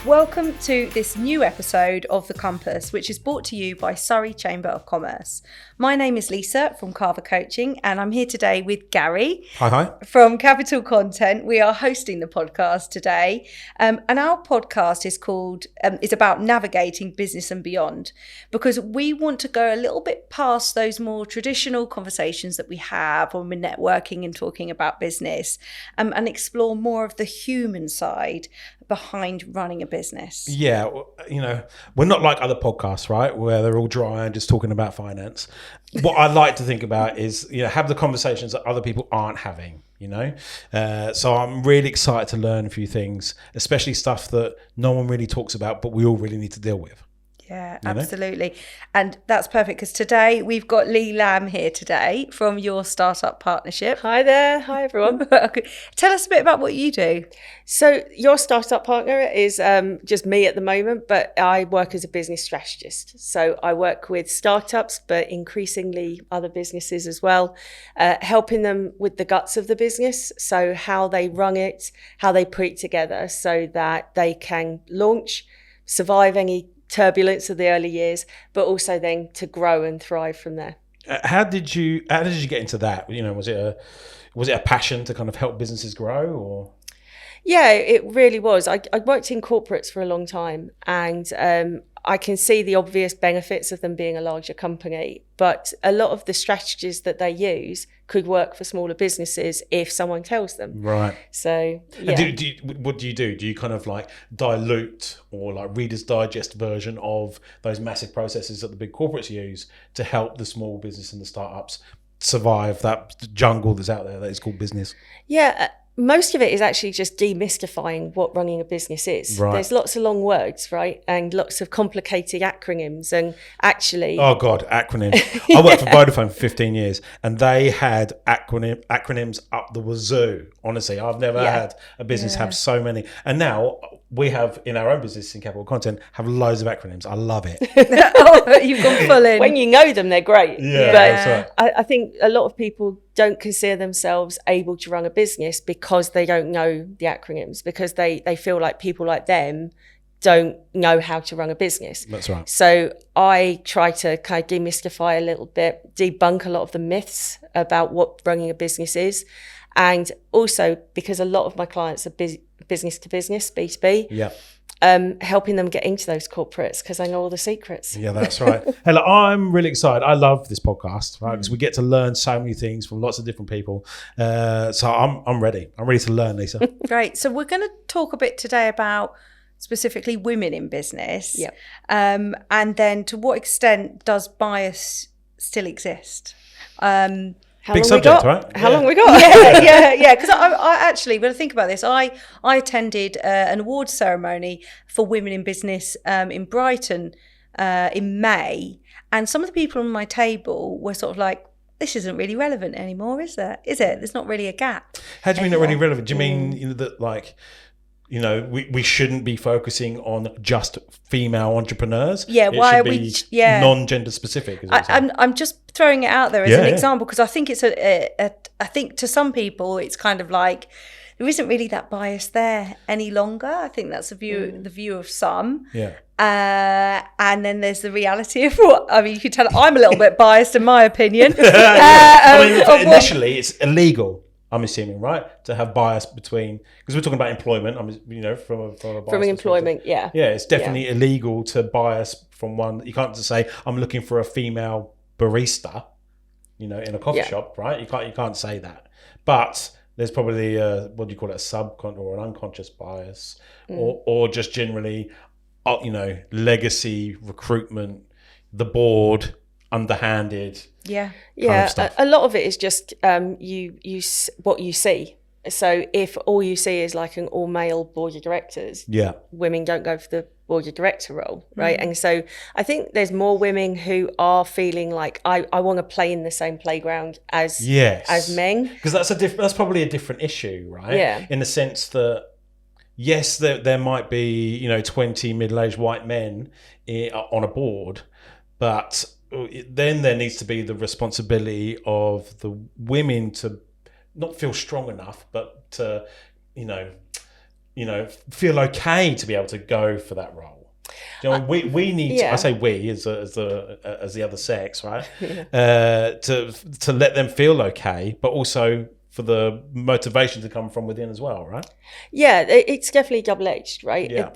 Welcome to this new episode of The Compass, which is brought to you by Surrey Chamber of Commerce. My name is Lisa from Carver Coaching, and I'm here today with Gary. Hi. From Capital Content. We are hosting the podcast today, and our podcast is about navigating business and beyond, because we want to go a little bit past those more traditional conversations that we have when we're networking and talking about business, and explore more of the human side behind running a business. Yeah, we're not like other podcasts, right, where they're all dry and just talking about finance. What I like to think about is, have the conversations that other people aren't having, So I'm really excited to learn a few things, especially stuff that no one really talks about, but we all really need to deal with. Yeah, absolutely. And that's perfect, because today we've got Lee Lamb here today from your startup partnership. Hi there. Hi, everyone. Tell us a bit about what you do. So your startup partner is just me at the moment, but I work as a business strategist. So I work with startups, but increasingly other businesses as well, helping them with the guts of the business. So how they run it, how they put it together so that they can launch, survive any turbulence of the early years, but also then to grow and thrive from there. How did you get into that? Was it a passion to kind of help businesses grow, or? Yeah, it really was. I worked in corporates for a long time, and I can see the obvious benefits of them being a larger company, but a lot of the strategies that they use could work for smaller businesses if someone tells them. Right. So, yeah. And what do you do? Do you kind of like dilute or like Reader's Digest version of those massive processes that the big corporates use to help the small business and the startups survive that jungle that's out there that is called business? Yeah. Most of it is actually just demystifying what running a business is. Right. There's lots of long words, right? And lots of complicated acronyms. And actually... Oh, God, acronyms. I worked for Vodafone for 15 years, and they had acronyms up the wazoo. Honestly, I've never had a business have so many. And now we have, in our own business, in Capital Content, have loads of acronyms. I love it. You've gone full in. When you know them, they're great. Yeah, but that's right. I think a lot of people don't consider themselves able to run a business because they don't know the acronyms, because they feel like people like them don't know how to run a business. That's right. So I try to kind of demystify a little bit, debunk a lot of the myths about what running a business is. And also, because a lot of my clients are business to business, B2B, helping them get into those corporates because I know all the secrets. Yeah, that's right. Hey, look, I'm really excited. I love this podcast, right? Because we get to learn so many things from lots of different people. So I'm ready. I'm ready to learn, Lisa. Great. So we're going to talk a bit today about specifically women in business. Yeah. And then to what extent does bias still exist? Big subject, right? How long we got? Yeah. Because I actually, when I think about this, I attended an awards ceremony for women in business in Brighton in May, and some of the people on my table were sort of like, "This isn't really relevant anymore, is there? Is it? There's not really a gap." How do you mean not really relevant? Do you mean that like? We shouldn't be focusing on just female entrepreneurs. Yeah, why are we? Yeah, non-gender specific. I'm just throwing it out there as an example, because I think it's I think to some people it's kind of like there isn't really that bias there any longer. I think that's the view of some. Yeah. And then there's the reality of you can tell I'm a little bit biased in my opinion. Initially it's illegal. I'm assuming, right, to have bias between, because we're talking about employment. From a bias employment, yeah. Yeah, it's definitely illegal to bias from one. You can't just say I'm looking for a female barista, in a coffee shop, right? You can't say that. But there's probably what do you call it, a subconscious or an unconscious bias, or just generally, legacy recruitment, the board, underhanded. Yeah. A lot of it is just you what you see. So if all you see is like an all male board of directors, women don't go for the board of director role, right? And so I think there's more women who are feeling like I want to play in the same playground as men, because that's probably a different issue, right? Yeah. In the sense that yes, there might be 20 middle-aged white men on a board, but then there needs to be the responsibility of the women to not feel strong enough, but to, feel okay to be able to go for that role. We need to, I say we as the other sex, right? To let them feel okay, but also for the motivation to come from within as well, right? Yeah, it's definitely double-edged, right? Yeah.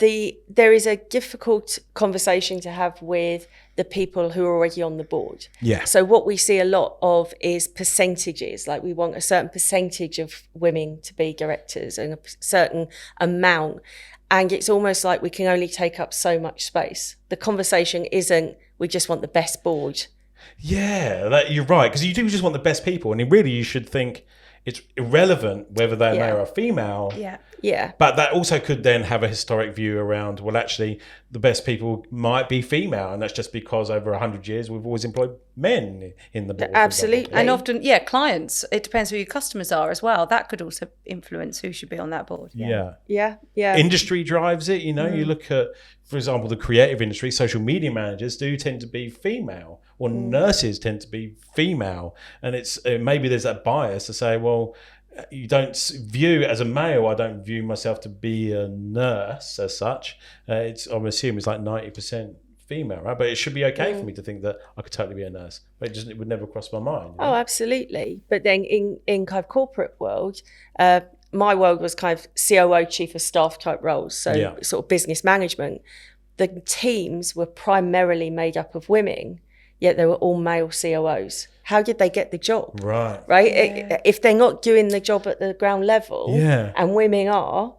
There is a difficult conversation to have with the people who are already on the board. Yeah. So what we see a lot of is percentages, like we want a certain percentage of women to be directors and a certain amount. And it's almost like we can only take up so much space. The conversation isn't, we just want the best board. Yeah, you're right. Because you do just want the best people. And really, you should think it's irrelevant whether they're male or female. Yeah. Yeah. But that also could then have a historic view around, well, actually, the best people might be female. And that's just because over 100 years, we've always employed men in the board. Absolutely. And often, clients, it depends who your customers are as well. That could also influence who should be on that board. Yeah. Industry drives it. You look at, for example, the creative industry, social media managers do tend to be female, or nurses tend to be female. And it's maybe there's that bias to say, well, you don't view, as a male, I don't view myself to be a nurse as such. I'm assuming it's like 90% female, right? But it should be okay for me to think that I could totally be a nurse. But it would never cross my mind. Oh, absolutely. But then in kind of corporate world, my world was kind of COO, chief of staff type roles. So sort of business management. The teams were primarily made up of women, yet they were all male COOs. How did they get the job? Right. Yeah. If they're not doing the job at the ground level and women are,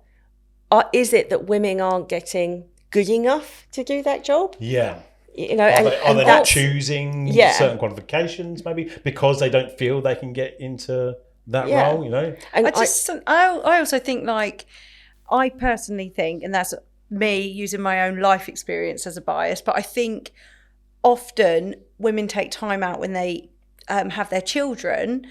is it that women aren't getting good enough to do that job? Yeah. Are they not choosing certain qualifications maybe because they don't feel they can get into that role, And I also think, like, I personally think, and that's me using my own life experience as a bias, but I think often women take time out when they have their children,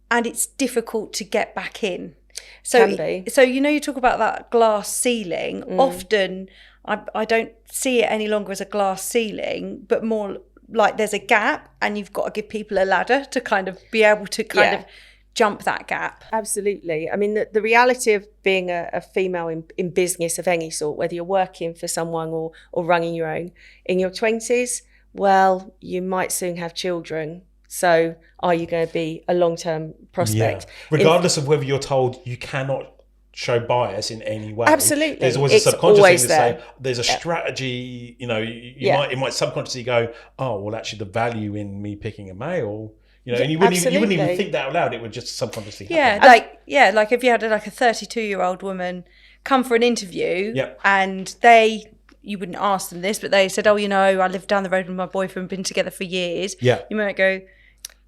and it's difficult to get back in. So you talk about that glass ceiling. Often I don't see it any longer as a glass ceiling, but more like there's a gap, and you've got to give people a ladder to kind of be able to kind of jump that gap. Absolutely. I mean, the reality of being a female in business of any sort, whether you're working for someone or running your own, in your 20s, well, you might soon have children. So are you going to be a long-term prospect? Yeah. Regardless of whether you're told you cannot show bias in any way. Absolutely. There's always a subconscious thing to say, there's a strategy, you might subconsciously go, oh, well, actually the value in me picking a male, and you wouldn't even think that out loud. It would just subconsciously happen. Like if you had like a 32-year-old woman come for an interview and you wouldn't ask them this, but they said, oh, I live down the road with my boyfriend, been together for years. Yeah. You might go,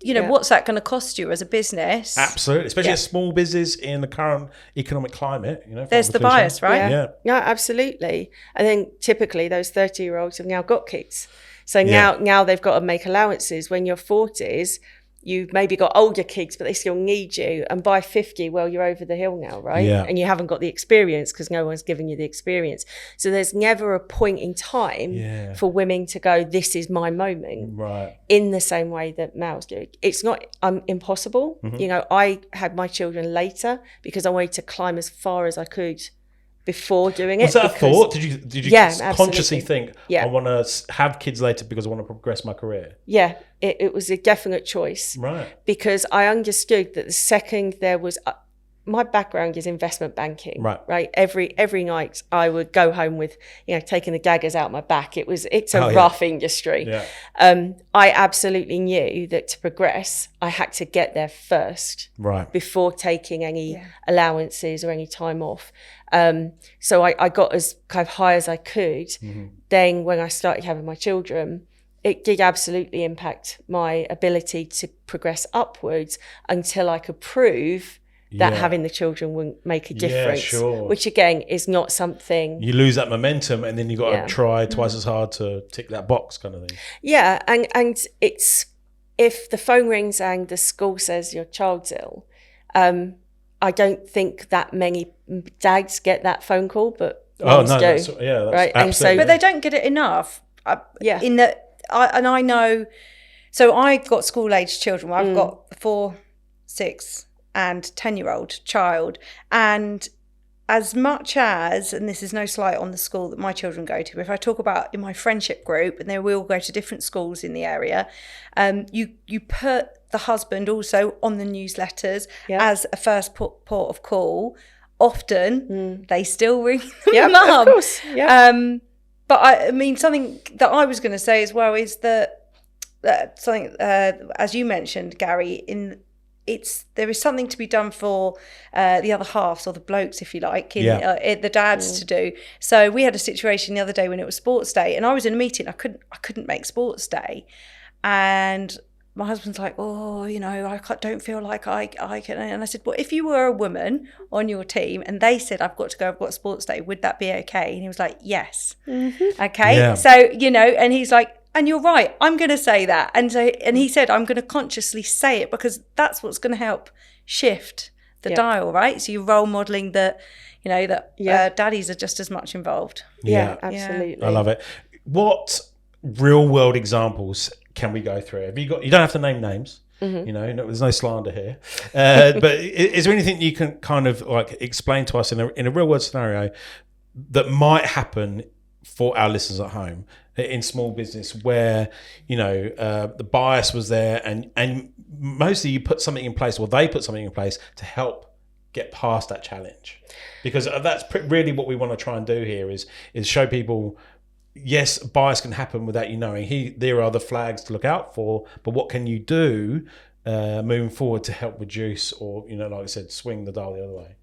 what's that going to cost you as a business? Absolutely. Especially a small business in the current economic climate. There's the bias, right? Yeah. No, absolutely. And then typically those 30-year-olds have now got kids. So now they've got to make allowances. When you're 40s, you've maybe got older kids, but they still need you. And by 50, well, you're over the hill now, right? Yeah. And you haven't got the experience because no one's giving you the experience. So there's never a point in time for women to go, this is my moment. Right. In the same way that males do. It's not impossible. Mm-hmm. I had my children later because I wanted to climb as far as I could before doing it. Was that a thought? Did you consciously think, I want to have kids later because I want to progress my career? Yeah, it was a definite choice. Right. Because I understood that the second there was... my background is investment banking, right? Every night I would go home with, taking the daggers out my back. It's a rough industry. Yeah. I absolutely knew that to progress, I had to get there first, before taking any allowances or any time off. So I got as kind of high as I could. Mm-hmm. Then when I started having my children, it did absolutely impact my ability to progress upwards until I could prove that having the children wouldn't make a difference. Yeah, sure. Which again is not something... You lose that momentum and then you've got to try twice as hard to tick that box kind of thing. Yeah, and it's... If the phone rings and the school says your child's ill, I don't think that many dads get that phone call, but moms do. That's right? Absolutely. But they don't get it enough. I know... So I got school-aged children. I've got 4, 6... and 10-year-old child, and as much as, and this is no slight on the school that my children go to, but if I talk about in my friendship group, and they will go to different schools in the area, you put the husband also on the newsletters as a first port of call. Often they still ring them up. Of course. Yeah. But I mean, something that I was going to say as well is that something, as you mentioned, Gary, there is something to be done for the other halves, or the blokes, if you like, the dads to do. So we had a situation the other day when it was sports day, and I was in a meeting. I couldn't make sports day, and my husband's like, oh, I don't feel like I can. And I said, well, if you were a woman on your team and they said, I've got to go, I've got sports day, would that be okay? And he was like, yes. Mm-hmm. Okay. Yeah. So, and he's like, and you're right, I'm going to say that. And he said, I'm going to consciously say it because that's what's going to help shift the dial, right? So you're role modeling that, daddies are just as much involved. Yeah, absolutely. I love it. What real world examples can we go through? You don't have to name names. Mm-hmm. There's no slander here. But is there anything you can kind of like explain to us in a real world scenario that might happen for our listeners at home in small business where, the bias was there and mostly you put something in place, or they put something in place to help get past that challenge? Because that's really what we want to try and do here is show people, yes, bias can happen without you knowing. There are the flags to look out for, but what can you do moving forward to help reduce or, like I said, swing the dial the other way?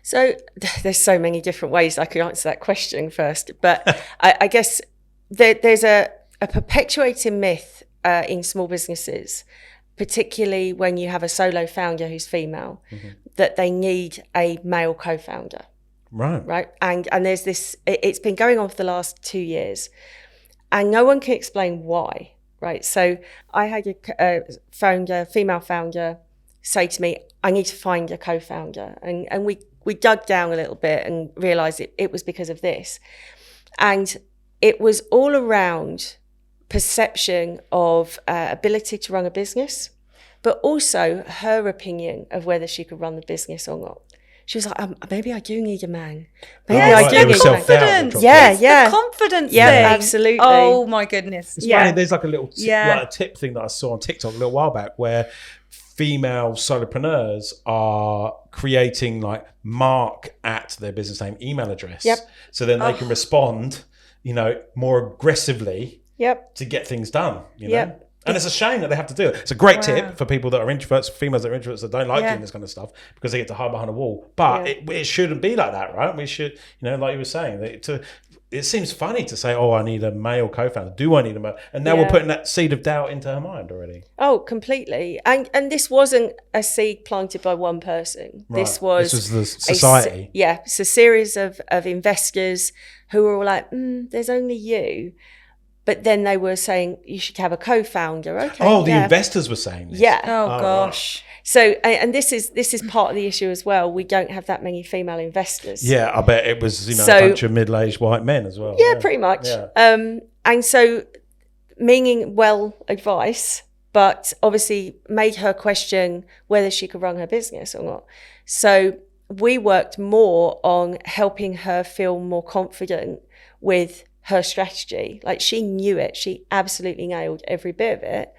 So there's so many different ways I could answer that question first, but I guess there's a perpetuating myth in small businesses, particularly when you have a solo founder who's female, that they need a male co-founder. Right. And there's this, it's been going on for the last 2 years and no one can explain why. Right. So I had a female founder say to me, I need to find a co-founder. And we dug down a little bit and realized it was because of this. And it was all around perception of ability to run a business, but also her opinion of whether she could run the business or not. She was like, maybe I do need a man. Maybe I do need confidence. A man. Yeah. The confidence thing. Absolutely. Oh my goodness. It's funny, there's like a little like a tip thing that I saw on TikTok a little while back where female solopreneurs are creating like mark at their business name email address. Yep. So then they can respond, more aggressively to get things done, Yep. And it's a shame that they have to do it. It's a great tip for people that are introverts, females that are introverts that don't like doing this kind of stuff because they get to hide behind a wall. But it shouldn't be like that, right? We should, like you were saying, it seems funny to say, oh, I need a male co-founder. Do I need a male? And now we're putting that seed of doubt into her mind already. Oh, completely. And this wasn't a seed planted by one person. Right. This was the society. It's a series of investors who were all like, there's only you. But then they were saying you should have a co-founder. Okay. Oh, the investors were saying this. Yeah. Oh gosh. Right. So, and this is part of the issue as well. We don't have that many female investors. Yeah, I bet it was a bunch of middle-aged white men as well. Yeah, pretty much. Yeah. And so, meaning well advice, but obviously made her question whether she could run her business or not. So we worked more on helping her feel more confident with her strategy. Like she knew it. She absolutely nailed every bit of it,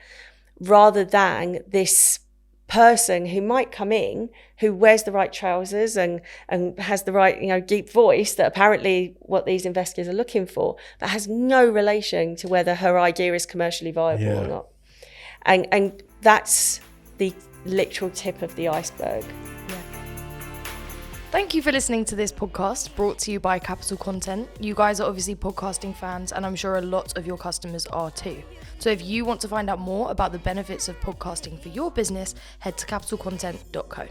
rather than this person who might come in, who wears the right trousers and has the right, deep voice that apparently what these investors are looking for, but has no relation to whether her idea is commercially viable or not. And that's the literal tip of the iceberg. Thank you for listening to this podcast brought to you by Capital Content. You guys are obviously podcasting fans, and I'm sure a lot of your customers are too. So if you want to find out more about the benefits of podcasting for your business, head to capitalcontent.co.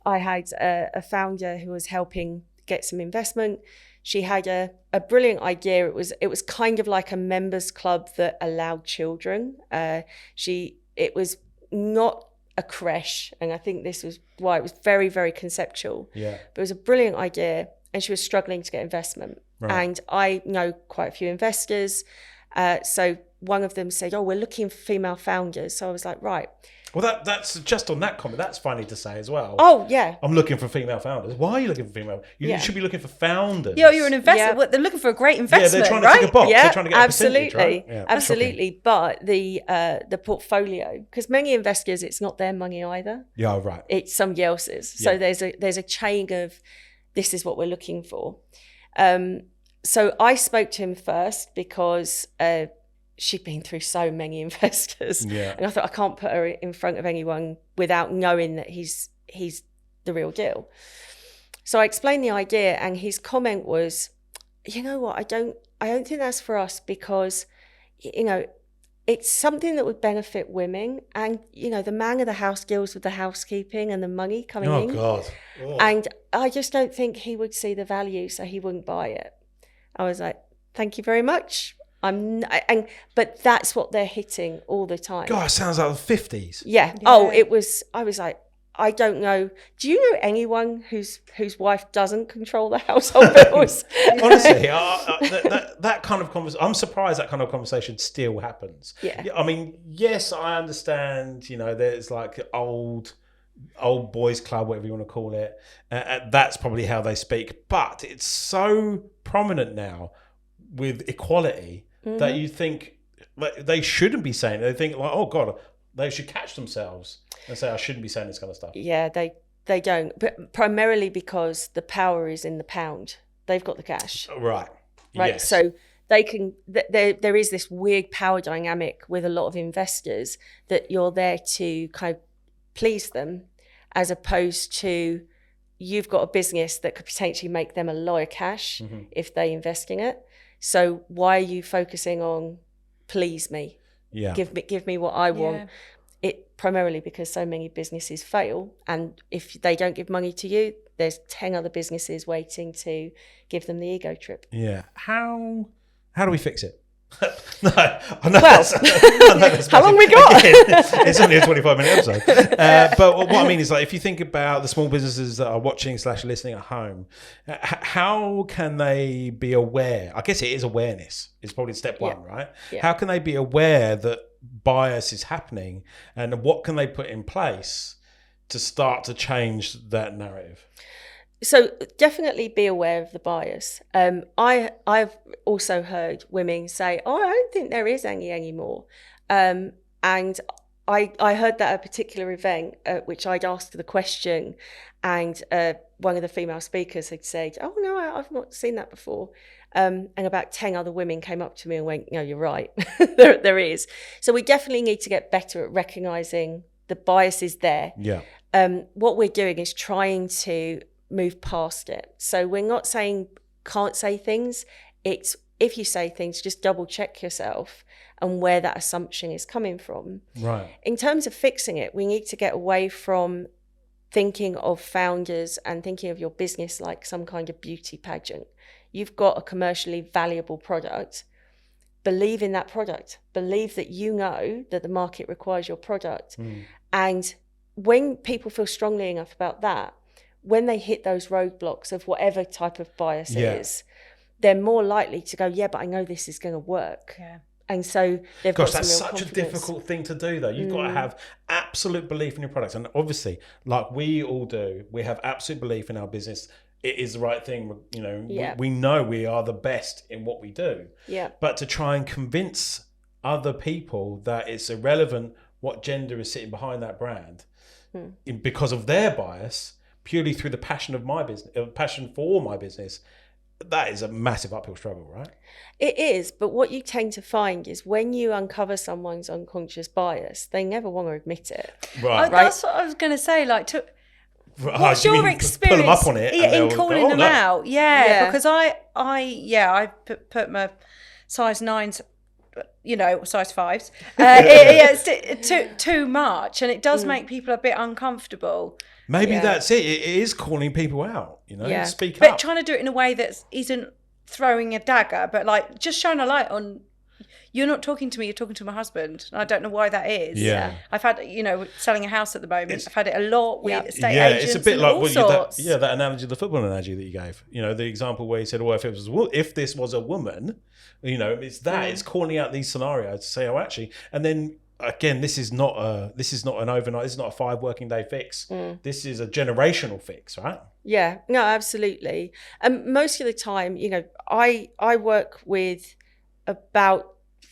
I had a founder who was helping get some investment. She had a brilliant idea. It was kind of like a members club that allowed children. It was not a creche, and I think this was why it was very, very conceptual. Yeah. But it was a brilliant idea, and she was struggling to get investment. Right. And I know quite a few investors, so one of them said, "Oh, we're looking for female founders." So I was like, right. Well, that's just on that comment. That's funny to say as well. Oh, yeah. I'm looking for female founders. Why are you looking for female? You should be looking for founders. Yeah, you're an investor. Yeah. Well, they're looking for a great investment, they're trying to right? tick a box. Yeah, They're trying to get absolutely, a percentage, right? Yeah, absolutely. But the portfolio, because many investors, it's not their money either. Yeah, right. It's somebody else's. So there's a chain of, this is what we're looking for. So I spoke to him first because she'd been through so many investors, and I thought, I can't put her in front of anyone without knowing that he's the real deal. So I explained the idea, and his comment was, you know what, I don't think that's for us, because it's something that would benefit women, and the man of the house deals with the housekeeping and the money coming in. God. Oh. And I just don't think he would see the value, so he wouldn't buy it. I was like, thank you very much. But that's what they're hitting all the time. God, it sounds like the 50s. Yeah. Oh, I was like, I don't know. Do you know anyone whose wife doesn't control the household bills? Honestly, that kind of conversation, I'm surprised that kind of conversation still happens. Yeah. I mean, yes, I understand, there's like old boys club, whatever you want to call it. That's probably how they speak. But it's so prominent now with equality that you think like they shouldn't be saying it. They think like, oh God, they should catch themselves and say, I shouldn't be saying this kind of stuff. Yeah, they don't. But primarily because the power is in the pound. They've got the cash. Right. Yes. So they can, there is this weird power dynamic with a lot of investors that you're there to kind of please them, as opposed to you've got a business that could potentially make them a lot of cash if they invest in it. So why are you focusing on please me? Yeah. Give me what I want. It primarily because so many businesses fail, and if they don't give money to you, there's 10 other businesses waiting to give them the ego trip. Yeah. How do we fix it? No, I know. Well, how long we got? It's only a 25-minute episode. But what I mean is, like, if you think about the small businesses that are watching / listening at home, how can they be aware? I guess it is awareness. It's probably step one, right? Yeah. How can they be aware that bias is happening, and what can they put in place to start to change that narrative? So definitely be aware of the bias. I've also heard women say, "Oh, I don't think there is any anymore," and I heard that at a particular event at which I'd asked the question, and one of the female speakers had said, "Oh no, I've not seen that before," and about 10 other women came up to me and went, "No, you're right, there is." So we definitely need to get better at recognising the bias is there. Yeah. What we're doing is trying to move past it. So we're not saying can't say things. It's if you say things, just double check yourself and where that assumption is coming from. Right. In terms of fixing it, we need to get away from thinking of founders and thinking of your business like some kind of beauty pageant. You've got a commercially valuable product. Believe in that product. Believe that you know that the market requires your product. And when people feel strongly enough about that, when they hit those roadblocks of whatever type of bias it is, they're more likely to go, yeah, but I know this is going to work. Yeah. And so they've got some real that's such confidence. a difficult thing to do, though. You've got to have absolute belief in your product. And obviously, like we all do, we have absolute belief in our business. It is the right thing. We know we are the best in what we do. Yeah. But to try and convince other people that it's irrelevant what gender is sitting behind that brand because of their bias, purely through the passion of my business, passion for my business, that is a massive uphill struggle, right? It is, but what you tend to find is when you uncover someone's unconscious bias, they never want to admit it. Right. That's what I was going to say. Like, what's your experience pull them up on it in calling them out? Yeah, because I put my size 9s, size 5s. It's too much, and it does make people a bit uncomfortable. Maybe that's it. It is calling people out, speak up. But trying to do it in a way that isn't throwing a dagger, but like just shine a light on you're not talking to me, you're talking to my husband. And I don't know why that is. Yeah. I've had, selling a house at the moment. I've had it a lot with estate agents. It's a bit like that analogy, the football analogy that you gave. The example where you said, well, if this was a woman, it's that it's calling out these scenarios to say, oh, actually, and then again, this is not an overnight. This is not a 5 working day fix. This is a generational fix, right? Yeah, no, absolutely. And most of the time, I work with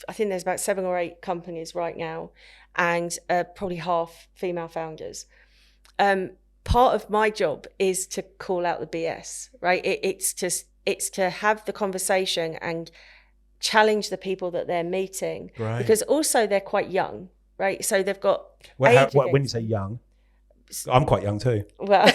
I think there's about 7 or 8 companies right now, and probably half female founders. Part of my job is to call out the BS, right? It's to have the conversation and challenge the people that they're meeting, right. Because also they're quite young, right? So they've got when you say young, I'm quite young too. Well,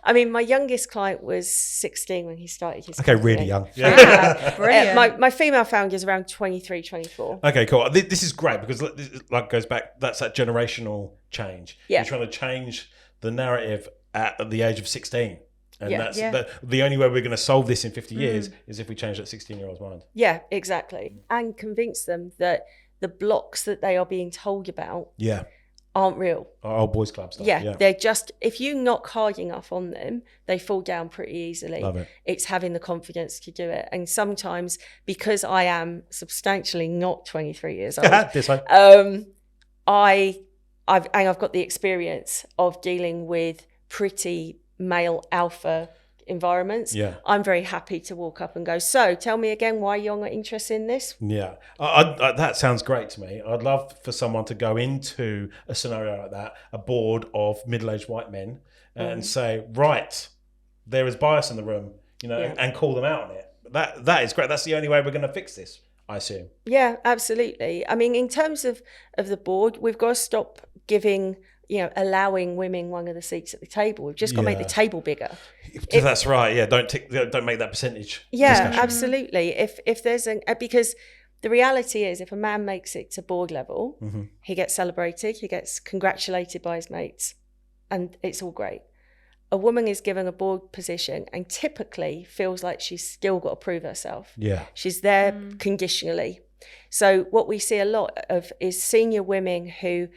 I mean, my youngest client was 16 when he started his okay, company. really young. Yeah. Brilliant. My female founder is around 23, 24. Okay, cool. This is great because like goes back. That's that generational change. Yeah. You're trying to change the narrative at the age of 16. And that's the only way we're going to solve this in 50 years is if we change that 16-year-old's mind. Yeah, exactly. And convince them that the blocks that they are being told about aren't real. Our old boys club stuff. Yeah, they're just, if you knock hard enough on them, they fall down pretty easily. Love it. It's having the confidence to do it. And sometimes, because I am substantially not 23 years old, this way. I've got the experience of dealing with pretty male alpha environments. Yeah. I'm very happy to walk up and go, so tell me again why you're not interested in this. Yeah. I that sounds great to me. I'd love for someone to go into a scenario like that, a board of middle-aged white men, and say, right, there is bias in the room, and call them out on it. That is great. That's the only way we're going to fix this, I assume. Yeah, absolutely. I mean, in terms of the board, we've got to stop giving, allowing women one of the seats at the table. We've just got to make the table bigger. That's right. Yeah, don't make that percentage. Yeah, discussion. Absolutely. If there's because the reality is, if a man makes it to board level, he gets celebrated, he gets congratulated by his mates, and it's all great. A woman is given a board position and typically feels like she's still got to prove herself. Yeah, she's there conditionally. So what we see a lot of is senior women who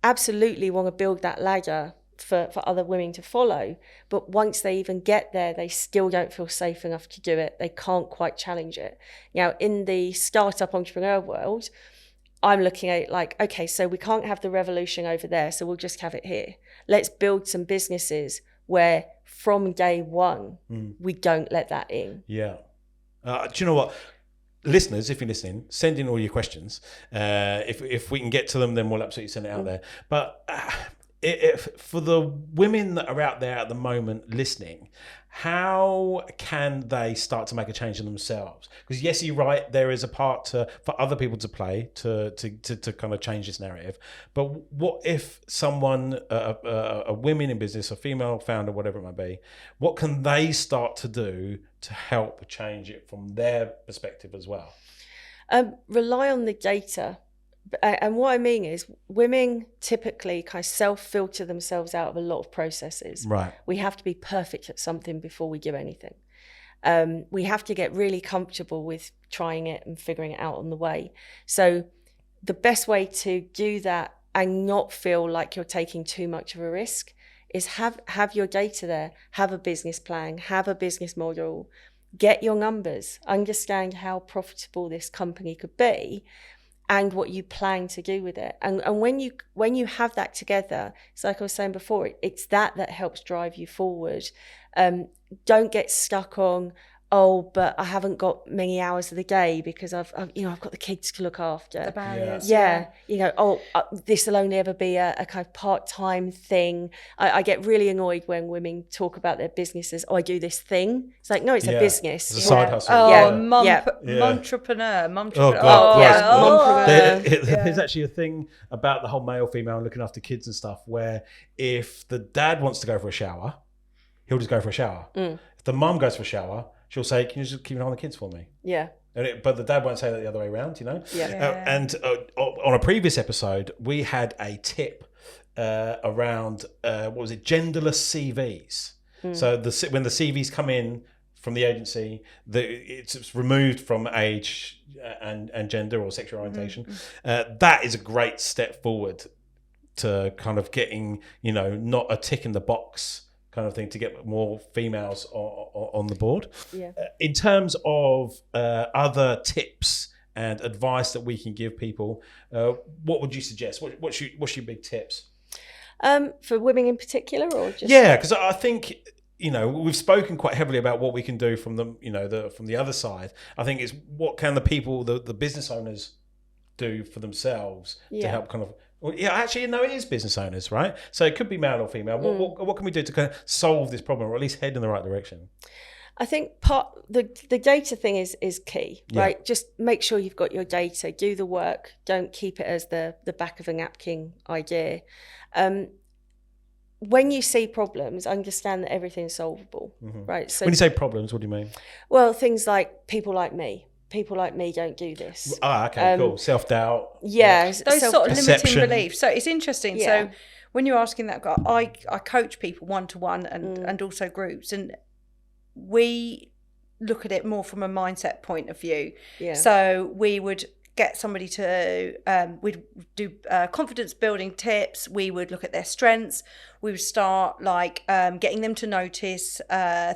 absolutely want to build that ladder for other women to follow, but once they even get there, they still don't feel safe enough to do it. They can't quite challenge it. Now, in the startup entrepreneur world, I'm looking at it like, okay, so we can't have the revolution over there, so we'll just have it here. Let's build some businesses where from day one, we don't let that in. Yeah. Do you know what? Listeners, if you're listening, send in all your questions. If we can get to them, then we'll absolutely send it out there. But for the women that are out there at the moment listening, how can they start to make a change in themselves? Because yes, you're right, there is a part for other people to play to kind of change this narrative. But what if someone, a women in business, a female founder, whatever it might be, what can they start to do to help change it from their perspective as well? Rely on the data. And what I mean is, women typically kind of self-filter themselves out of a lot of processes. Right. We have to be perfect at something before we do anything. We have to get really comfortable with trying it and figuring it out on the way. So the best way to do that and not feel like you're taking too much of a risk is have your data there, have a business plan, have a business model, get your numbers, understand how profitable this company could be, and what you plan to do with it. And when you have that together, it's like I was saying before, it's that helps drive you forward. Don't get stuck on, but I haven't got many hours of the day because I've got the kids to look after. The barriers. Yeah. This will only ever be a kind of part-time thing. I get really annoyed when women talk about their businesses. I do this thing. It's like, no, it's a business. It's a side hustle. Momtrepreneur. Oh, God. Yes. There's actually a thing about the whole male, female, and looking after kids and stuff, where if the dad wants to go for a shower, he'll just go for a shower. If the mum goes for a shower, she'll say, can you just keep an eye on the kids for me? Yeah. But the dad won't say that the other way around, and on a previous episode, we had a tip around, genderless CVs. So when the CVs come in from the agency, it's removed from age and gender or sexual orientation. That is a great step forward to kind of getting, not a tick in the box kind of thing, to get more females on the board. Yeah. In terms of other tips and advice that we can give people, what would you suggest? What's your big tips? For women in particular, or just? Yeah, because I think, we've spoken quite heavily about what we can do from from the other side. I think it's what can the people, the business owners, do for themselves to help kind of. Well, yeah, actually, no, it is business owners, right? So it could be male or female. What can we do to kind of solve this problem, or at least head in the right direction? I think the data thing is key, right? Just make sure you've got your data, do the work, don't keep it as the back of a napkin idea. When you see problems, understand that everything's solvable, right? So when you say problems, what do you mean? Well, things like people like me don't do this. Okay, cool. Self-doubt. Yeah. Those sort of perception. limiting beliefs. So it's interesting. Yeah. So when you're asking that, I coach people one-to-one and also groups, and we look at it more from a mindset point of view. Yeah. So we would get somebody to, we'd do confidence building tips. We would look at their strengths. We would start getting them to notice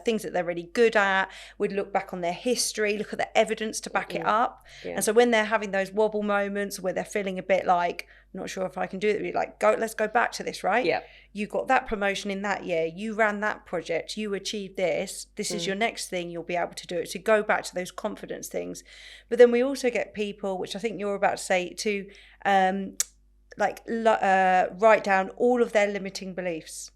things that they're really good at. We'd look back on their history, look at the evidence to back it up. Yeah. And so when they're having those wobble moments where they're feeling a bit like, not sure if I can do it, we're like, let's go back to this, right? Yeah. You got that promotion in that year. You ran that project. You achieved this. This is your next thing. You'll be able to do it. So go back to those confidence things. But then we also get people, which I think you're about to say, to write down all of their limiting beliefs.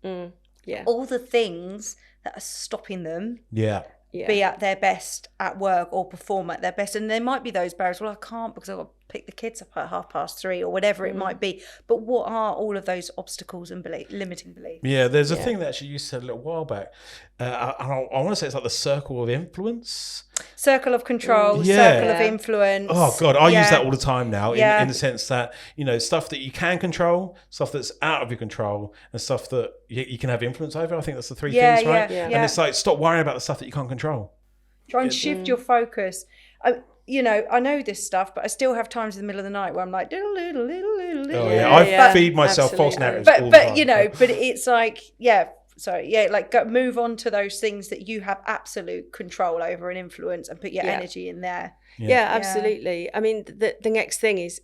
Yeah. All the things that are stopping them. Yeah. Be at their best at work or perform at their best. And there might be those barriers, well, I can't because I've got to pick the kids up at 3:30 or whatever it might be. But what are all of those obstacles and limiting beliefs? Yeah, there's a thing that actually you said a little while back. I want to say it's like the circle of influence. Circle of control, circle of influence. Oh, God, I use that all the time now in the sense that, stuff that you can control, stuff that's out of your control, and stuff that you can have influence over. I think that's the three things, right? Yeah. And it's like, stop worrying about the stuff that you can't control. Try and shift your focus. I know this stuff, but I still have times in the middle of the night where I'm like, I feed myself false narratives all the time. But it's like, move on to those things that you have absolute control over and influence, and put your energy in there. Yeah, absolutely. I mean, the next thing is,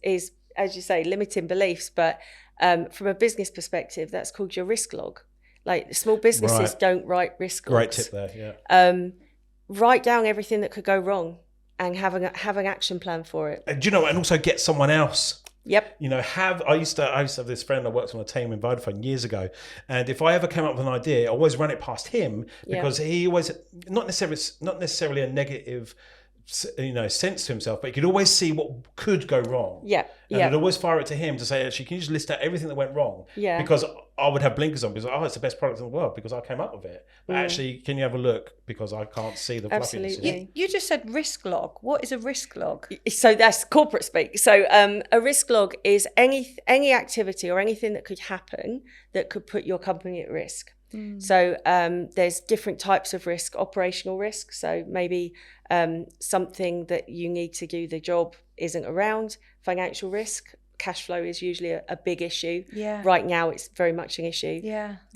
as you say, limiting beliefs, but from a business perspective, that's called your risk log. Like, small businesses don't write risk logs. Great tip there, yeah. Write down everything that could go wrong and have an action plan for it. And also get someone else. Yep. I used to have this friend I worked on a team in Vodafone years ago, and if I ever came up with an idea, I always run it past him, because he always not necessarily a negative sense to himself, but he could always see what could go wrong. And I'd always fire it to him to say, actually, can you just list out everything that went wrong? Because I would have blinkers on, because it's the best product in the world because I came up with it. But actually, can you have a look, because I can't see the fluffiness. You just said risk log. What is a risk log? So that's corporate speak. So a risk log is any activity or anything that could happen that could put your company at risk. So there's different types of risk. Operational risk, so maybe something that you need to do the job isn't around. Financial risk, cash flow is usually a big issue. Right now it's very much an issue.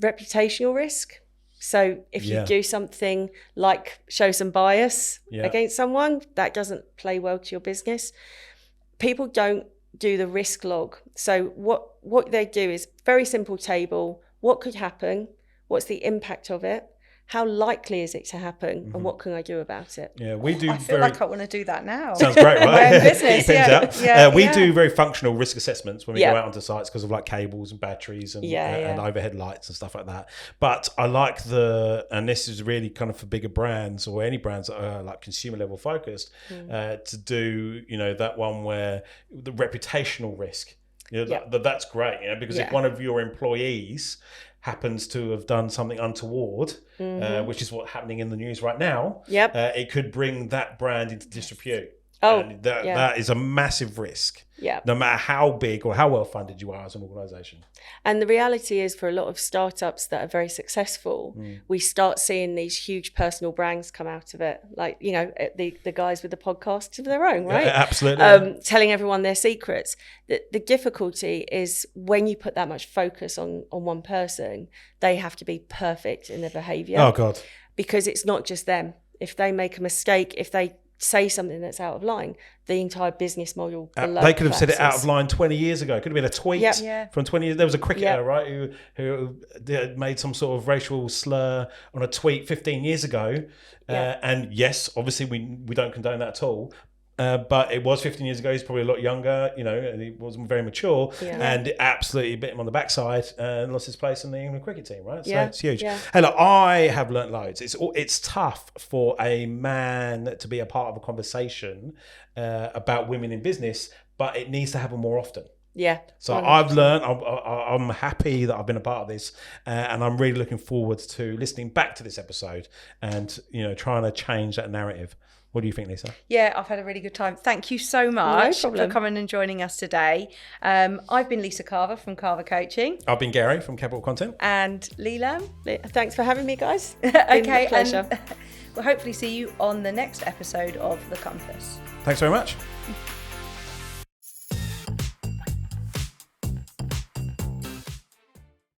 Reputational risk, so if you do something like show some bias against someone, that doesn't play well to your business. People don't do the risk log. So what they do is very simple table. What could happen? What's the impact of it? How likely is it to happen? And what can I do about it? Yeah, we do. I feel like I want to do that now. Sounds great, right? My own business, we do very functional risk assessments when we go out onto sites, because of like cables and batteries and overhead lights and stuff like that. But I like and this is really kind of for bigger brands or any brands that are like consumer level focused, to do that one where the reputational risk. That's great, because if one of your employees happens to have done something untoward, which is what's happening in the news right now, it could bring that brand into disrepute. Oh, And that is a massive risk. Yeah. No matter how big or how well funded you are as an organisation. And the reality is, for a lot of startups that are very successful, we start seeing these huge personal brands come out of it. Like, you know, the guys with the podcasts of their own, right? Yeah, absolutely. Telling everyone their secrets. The difficulty is when you put that much focus on one person, they have to be perfect in their behaviour. Oh, God. Because it's not just them. If they make a mistake, if they say something that's out of line, the entire business model below they could have said it out collapses. of line 20 years ago. It could have been a tweet from 20 years. There was a cricketer, right, who made some sort of racial slur on a tweet 15 years ago. And yes, obviously we don't condone that at all. But it was 15 years ago. He's probably a lot younger, you know, and he wasn't very mature, and it absolutely bit him on the backside and lost his place in the England cricket team, right? So it's huge. Yeah. Hey, look, I have learnt loads. It's tough for a man to be a part of a conversation about women in business, but it needs to happen more often. Yeah. So 100%. I've learned, I'm happy that I've been a part of this, and I'm really looking forward to listening back to this episode and, you know, trying to change that narrative. What do you think, Lisa? Yeah, I've had a really good time. Thank you so much for coming and joining us today. I've been Lisa Carver from Carver Coaching. I've been Gary from Capital Content. And Leland. Thanks for having me, guys. Okay, a pleasure. And we'll hopefully see you on the next episode of The Compass. Thanks very much.